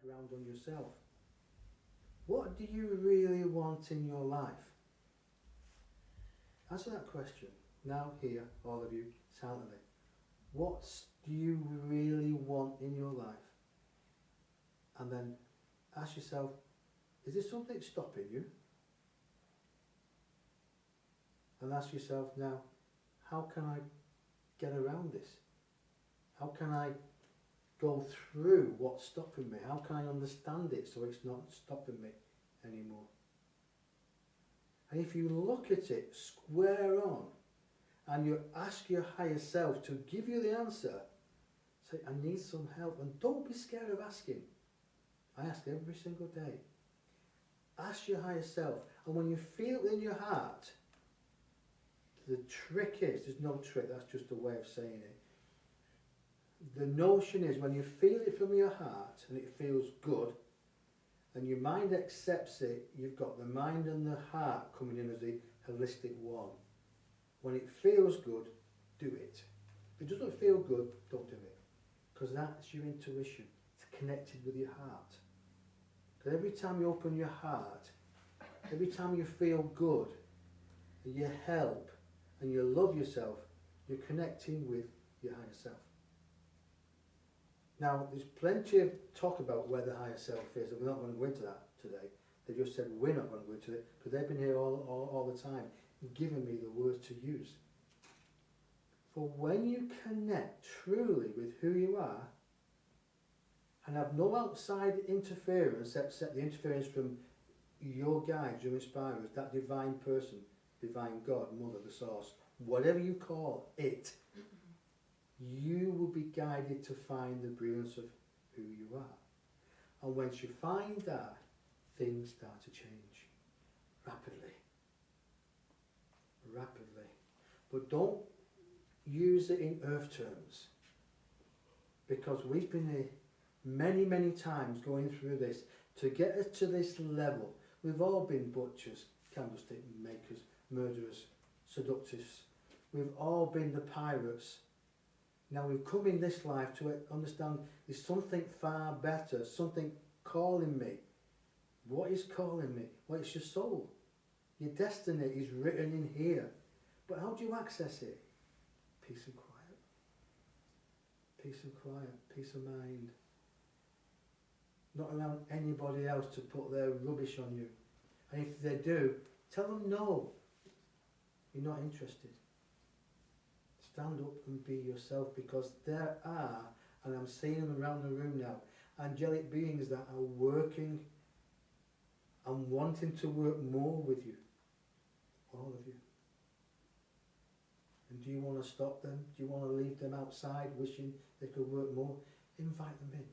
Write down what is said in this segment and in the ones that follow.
background on yourself. What do you really want in your life? Answer that question. Now, here, all of you, silently. What do you really want in your life? And then ask yourself, is there something stopping you? And ask yourself now, how can I get around this? How can I go through what's stopping me? How can I understand it so it's not stopping me anymore? And if you look at it square on and you ask your higher self to give you the answer, say, I need some help. And don't be scared of asking. I ask every single day. Ask your higher self. And when you feel it in your heart, the trick is, there's no trick, that's just a way of saying it. The notion is when you feel it from your heart and it feels good and your mind accepts it, you've got the mind and the heart coming in as the holistic one. When it feels good, do it. If it doesn't feel good, don't do it. Because that's your intuition. It's connected with your heart. Because every time you open your heart, every time you feel good, and you help, and you love yourself, you're connecting with your higher self. Now, there's plenty of talk about where the higher self is, and we're not going to go into that today. They just said we're not going to go into it, because they've been here all the time, giving me the words to use. For when you connect truly with who you are, and have no outside interference except the interference from your guides, your inspirers, that divine person, divine God, mother, the source, whatever you call it, you will be guided to find the brilliance of who you are. And once you find that, things start to change rapidly. Rapidly. But don't use it in earth terms, because we've been here many times going through this to get us to this level. We've all been butchers, candlestick makers, murderers, seductives. We've all been the pirates. Now we've come in this life to understand there's something far better, something calling me. What is calling me? Well, it's your soul. Your destiny is written in here. But how do you access it? Peace and quiet. Peace and quiet. Peace of mind. Not allowing anybody else to put their rubbish on you. And if they do, tell them no. You're not interested. Stand up and be yourself, because there are, and I'm seeing them around the room now, angelic beings that are working and wanting to work more with you. All of you. And do you want to stop them? Do you want to leave them outside wishing they could work more? Invite them in.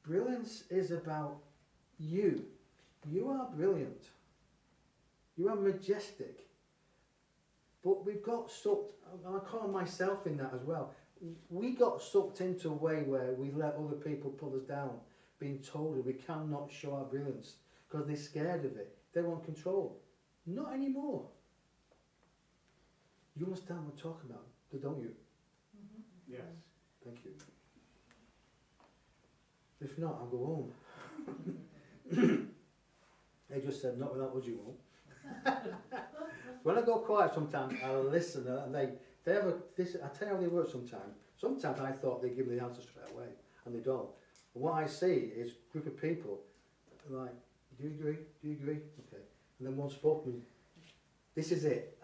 Brilliance is about you. You are brilliant. You are majestic. But we've got sucked, and I call myself in that as well, we got sucked into a way where we let other people pull us down, being told that we cannot show our brilliance because they're scared of it. They want control. Not anymore. You understand what I'm talking about, don't you? Mm-hmm. Yes. Thank you. If not, I'll go home. They just said, not without us you won't. When I go quiet sometimes, I listen, and they have this, I tell you how they work sometimes. Sometimes I thought they give me the answer straight away, and they don't. But what I see is a group of people, like, do you agree? Do you agree? Okay. And then one spoke to me, this is it.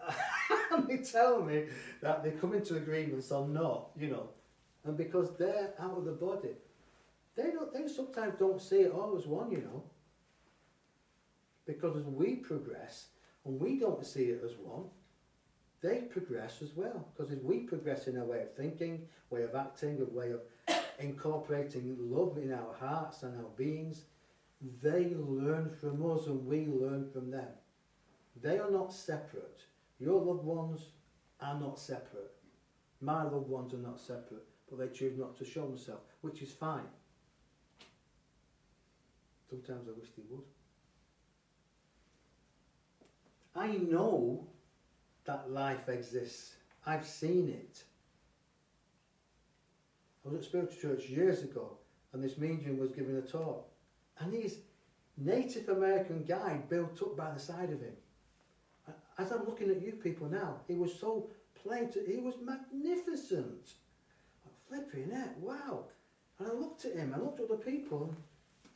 And they tell me that they come into agreements or not, you know. And because they're out of the body, they sometimes don't see it all as one, you know. Because as we progress, and we don't see it as one, they progress as well. Because as we progress in our way of thinking, way of acting, a way of incorporating love in our hearts and our beings, they learn from us and we learn from them. They are not separate. Your loved ones are not separate. My loved ones are not separate, but they choose not to show themselves, which is fine. Sometimes I wish they would. I know that life exists. I've seen it. I was at Spiritual Church years ago, and this medium was giving a talk, and his Native American guide built up by the side of him. As I'm looking at you people now, he was so plain, he was magnificent. Flipping it, wow. And I looked at him, I looked at the people,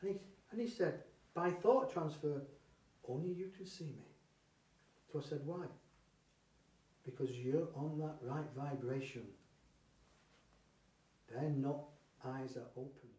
and he said, by thought transfer, only you can see me. So I said, why? Because you're on that right vibration. Their not eyes are open.